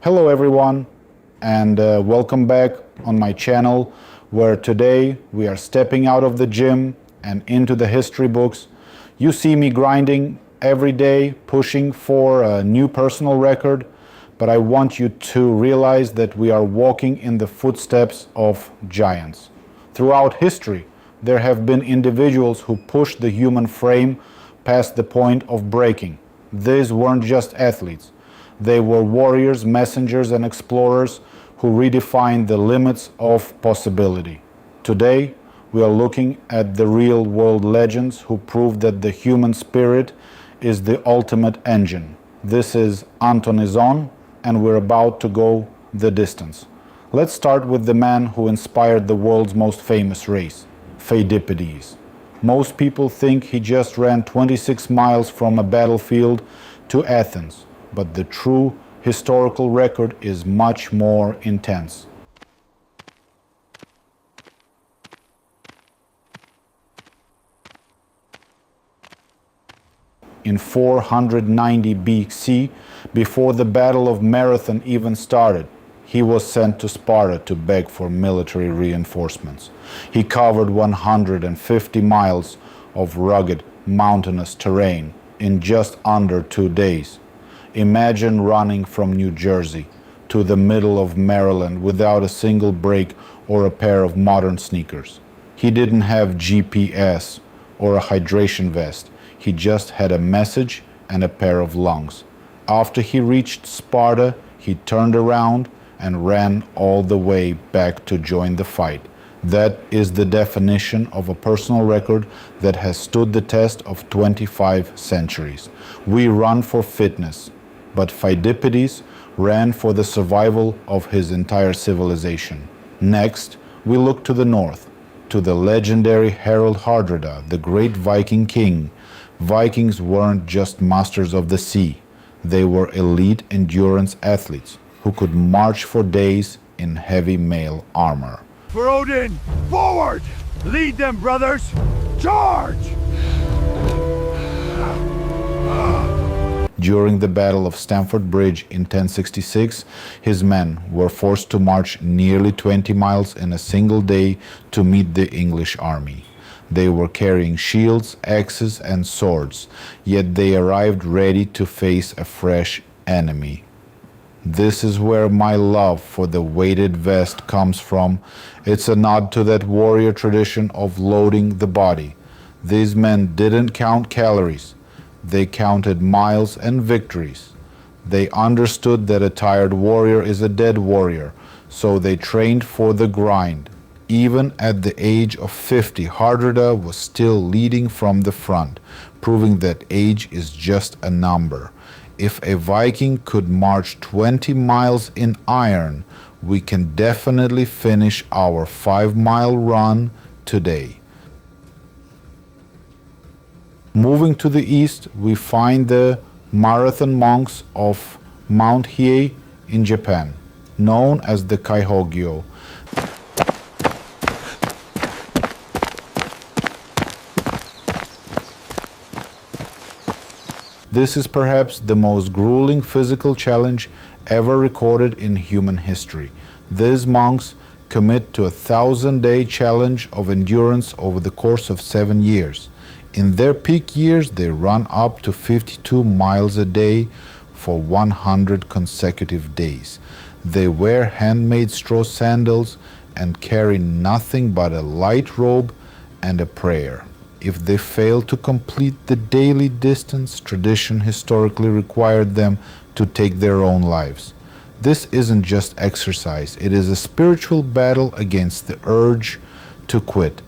Hello everyone, and welcome back on my channel, where today we are stepping out of the gym and into the history books. You see me grinding every day, pushing for a new personal record, but I want you to realize that we are walking in the footsteps of giants. Throughout history, there have been individuals who pushed the human frame past the point of breaking. These weren't just athletes. They were warriors, messengers, and explorers who redefined the limits of possibility. Today, we are looking at the real-world legends who proved that the human spirit is the ultimate engine. This is Anton is on, and we're about to go the distance. Let's start with the man who inspired the world's most famous race, Pheidippides. Most people think he just ran 26 miles from a battlefield to Athens. But the true historical record is much more intense. In 490 BC, before the Battle of Marathon even started, he was sent to Sparta to beg for military reinforcements. He covered 150 miles of rugged, mountainous terrain in just under 2 days. Imagine running from New Jersey to the middle of Maryland without a single break or a pair of modern sneakers. He didn't have GPS or a hydration vest. He just had a message and a pair of lungs. After he reached Sparta, he turned around and ran all the way back to join the fight. That is the definition of a personal record that has stood the test of 25 centuries. We run for fitness, but Pheidippides ran for the survival of his entire civilization. Next, we look to the north, to the legendary Harald Hardrada, the great Viking king. Vikings weren't just masters of the sea. They were elite endurance athletes who could march for days in heavy mail armor. For Odin, forward! Lead them, brothers! Charge! During the Battle of Stamford Bridge in 1066, his men were forced to march nearly 20 miles in a single day to meet the English army. They were carrying shields, axes, and swords, yet they arrived ready to face a fresh enemy. This is where my love for the weighted vest comes from. It's a nod to that warrior tradition of loading the body. These men didn't count calories. They counted miles and victories. They understood that a tired warrior is a dead warrior, so they trained for the grind. Even at the age of 50, Hardrada was still leading from the front, proving that age is just a number. If a Viking could march 20 miles in iron, we can definitely finish our 5-mile run today. Moving to the east, we find the marathon monks of Mount Hiei in Japan, known as the Kaihogyo. This is perhaps the most grueling physical challenge ever recorded in human history. These monks commit to a 1,000-day challenge of endurance over the course of 7 years. In their peak years, they run up to 52 miles a day for 100 consecutive days. They wear handmade straw sandals and carry nothing but a light robe and a prayer. If they fail to complete the daily distance, tradition historically required them to take their own lives. This isn't just exercise, it is a spiritual battle against the urge to quit.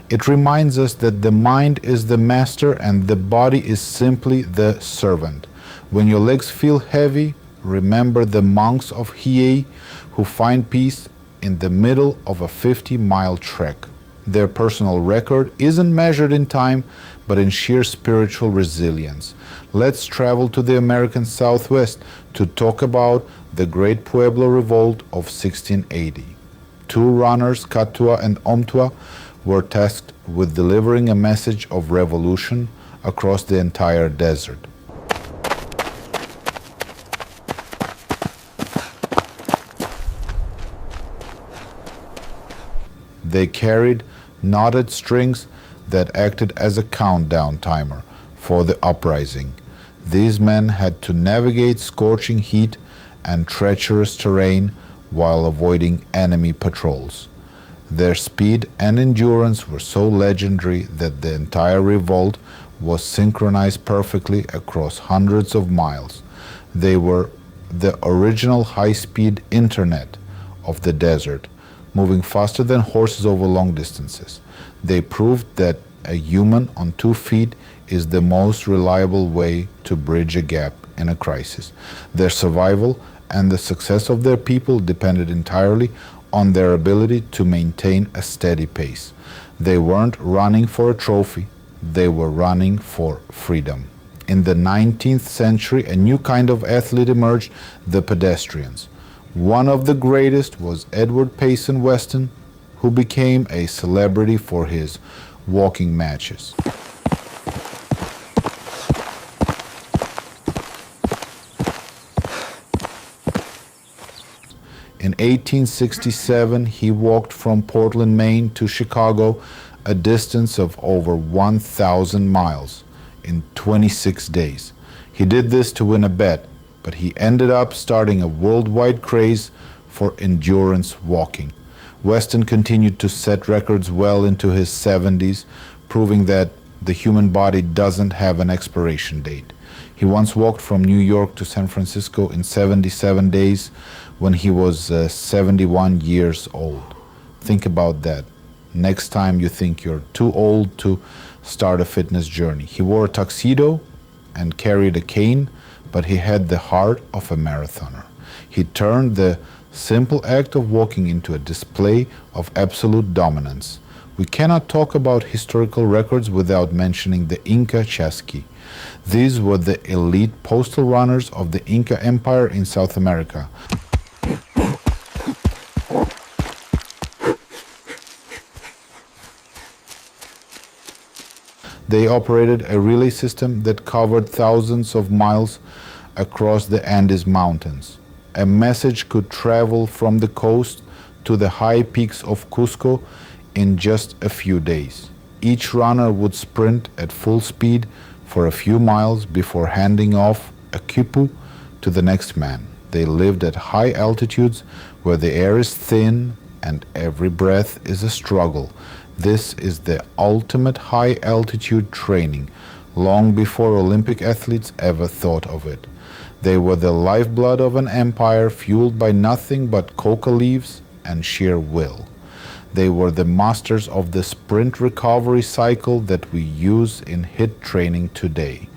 It reminds us that the mind is the master and the body is simply the servant. When your legs feel heavy, remember the monks of Hiei who find peace in the middle of a 50-mile trek. Their personal record isn't measured in time, but in sheer spiritual resilience. Let's travel to the American Southwest to talk about the Great Pueblo Revolt of 1680. Two runners, Katua and Omtua, were tasked with delivering a message of revolution across the entire desert. They carried knotted strings that acted as a countdown timer for the uprising. These men had to navigate scorching heat and treacherous terrain while avoiding enemy patrols. Their speed and endurance were so legendary that the entire revolt was synchronized perfectly across hundreds of miles. They were the original high-speed internet of the desert, moving faster than horses over long distances. They proved that a human on 2 feet is the most reliable way to bridge a gap in a crisis. Their survival and the success of their people depended entirely on their ability to maintain a steady pace. They weren't running for a trophy, they were running for freedom. In the 19th century, a new kind of athlete emerged, the pedestrians. One of the greatest was Edward Payson Weston, who became a celebrity for his walking matches. In 1867, he walked from Portland, Maine to Chicago, a distance of over 1,000 miles, in 26 days. He did this to win a bet, but he ended up starting a worldwide craze for endurance walking. Weston continued to set records well into his 70s, proving that the human body doesn't have an expiration date. He once walked from New York to San Francisco in 77 days when he was 71 years old. Think about that. Next time you think you're too old to start a fitness journey. He wore a tuxedo and carried a cane, but he had the heart of a marathoner. He turned the simple act of walking into a display of absolute dominance. We cannot talk about historical records without mentioning the Inca Chasqui. These were the elite postal runners of the Inca Empire in South America. They operated a relay system that covered thousands of miles across the Andes Mountains. A message could travel from the coast to the high peaks of Cusco in just a few days. Each runner would sprint at full speed for a few miles before handing off a quipu to the next man. They lived at high altitudes where the air is thin and every breath is a struggle. This is the ultimate high-altitude training, long before Olympic athletes ever thought of it. They were the lifeblood of an empire fueled by nothing but coca leaves and sheer will. They were the masters of the sprint recovery cycle that we use in HIIT training today.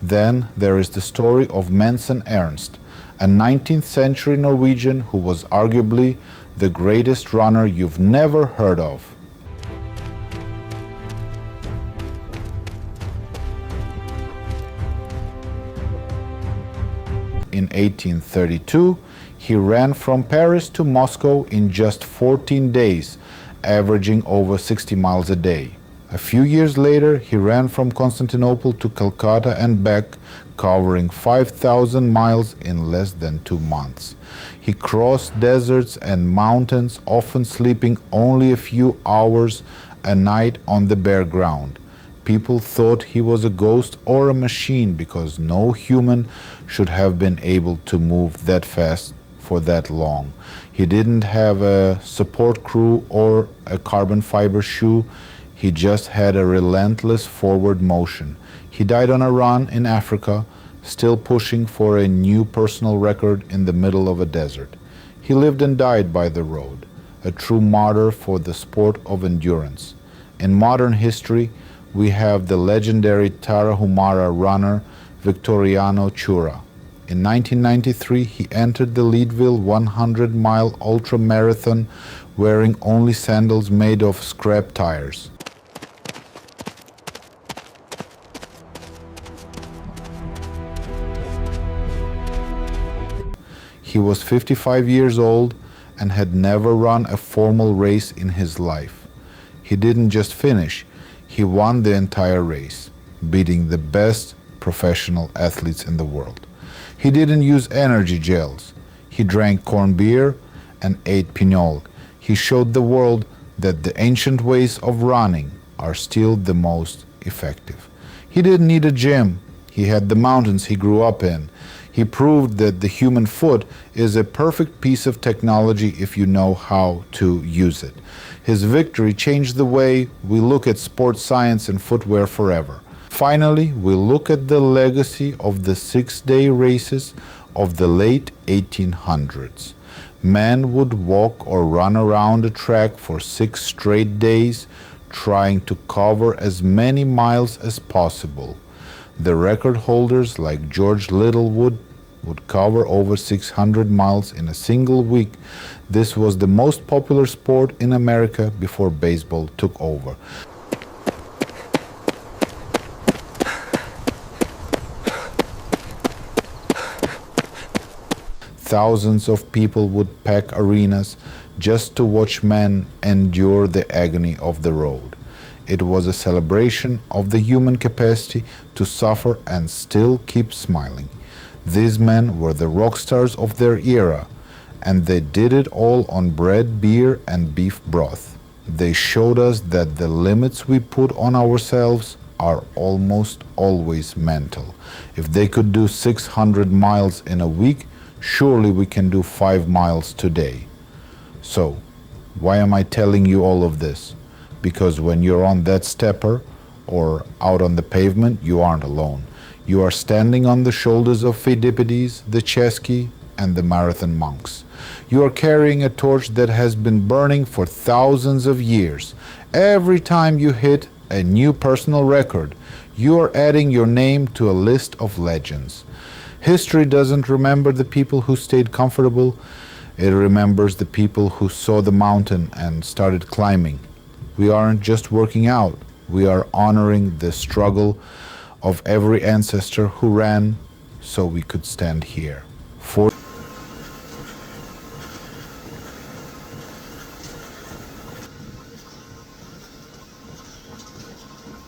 Then there is the story of Manson Ernst, a 19th century Norwegian who was arguably the greatest runner you've never heard of. In 1832, he ran from Paris to Moscow in just 14 days, averaging over 60 miles a day. A few years later, he ran from Constantinople to Calcutta and back, covering 5,000 miles in less than 2 months. He crossed deserts and mountains, often sleeping only a few hours a night on the bare ground. People thought he was a ghost or a machine because no human should have been able to move that fast for that long. He didn't have a support crew or a carbon fiber shoe. He just had a relentless forward motion. He died on a run in Africa, still pushing for a new personal record in the middle of a desert. He lived and died by the road, a true martyr for the sport of endurance. In modern history, we have the legendary Tarahumara runner Victoriano Chura. In 1993, he entered the Leadville 100-mile ultra-marathon wearing only sandals made of scrap tires. He was 55 years old and had never run a formal race in his life. He didn't just finish, he won the entire race, beating the best professional athletes in the world. He didn't use energy gels. He drank corned beer and ate pinole. He showed the world that the ancient ways of running are still the most effective. He didn't need a gym. He had the mountains he grew up in. He proved that the human foot is a perfect piece of technology if you know how to use it. His victory changed the way we look at sports science and footwear forever. Finally, we look at the legacy of the six-day races of the late 1800s. Men would walk or run around a track for 6 straight days, trying to cover as many miles as possible. The record holders like George Littlewood would cover over 600 miles in a single week. This was the most popular sport in America before baseball took over. Thousands of people would pack arenas just to watch men endure the agony of the road. It was a celebration of the human capacity to suffer and still keep smiling. These men were the rock stars of their era, and they did it all on bread, beer, and beef broth. They showed us that the limits we put on ourselves are almost always mental. If they could do 600 miles in a week, surely we can do 5 miles today. So, why am I telling you all of this? Because when you're on that stepper or out on the pavement, you aren't alone. You are standing on the shoulders of Pheidippides, the Chesky, and the marathon monks. You are carrying a torch that has been burning for thousands of years. Every time you hit a new personal record, you are adding your name to a list of legends. History doesn't remember the people who stayed comfortable. It remembers the people who saw the mountain and started climbing. We aren't just working out. We are honoring the struggle of every ancestor who ran so we could stand here.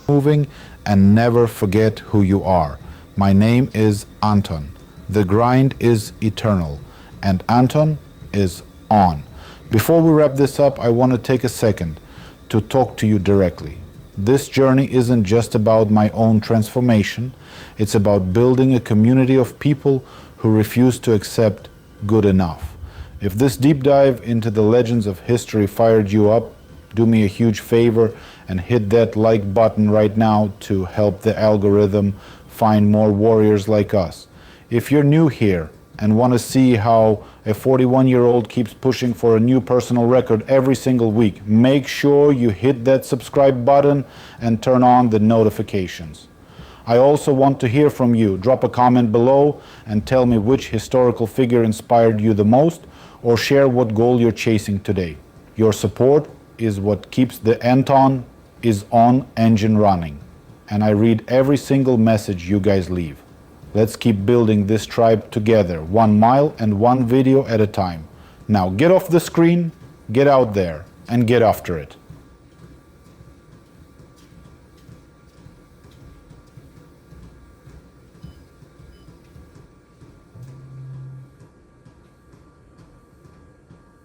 Moving and never forget who you are. My name is Anton. The grind is eternal, and Anton is on. Before we wrap this up, I want to take a second to talk to you directly. This journey isn't just about my own transformation. It's about building a community of people who refuse to accept good enough. If this deep dive into the legends of history fired you up, do me a huge favor and hit that like button right now to help the algorithm find more warriors like us. If you're new here and want to see how a 41-year-old keeps pushing for a new personal record every single week, make sure you hit that subscribe button and turn on the notifications. I also want to hear from you. Drop a comment below and tell me which historical figure inspired you the most, or share what goal you're chasing today. Your support is what keeps the Anton is on engine running, and I read every single message you guys leave. Let's keep building this tribe together, 1 mile and 1 video at a time. Now get off the screen, get out there, and get after it.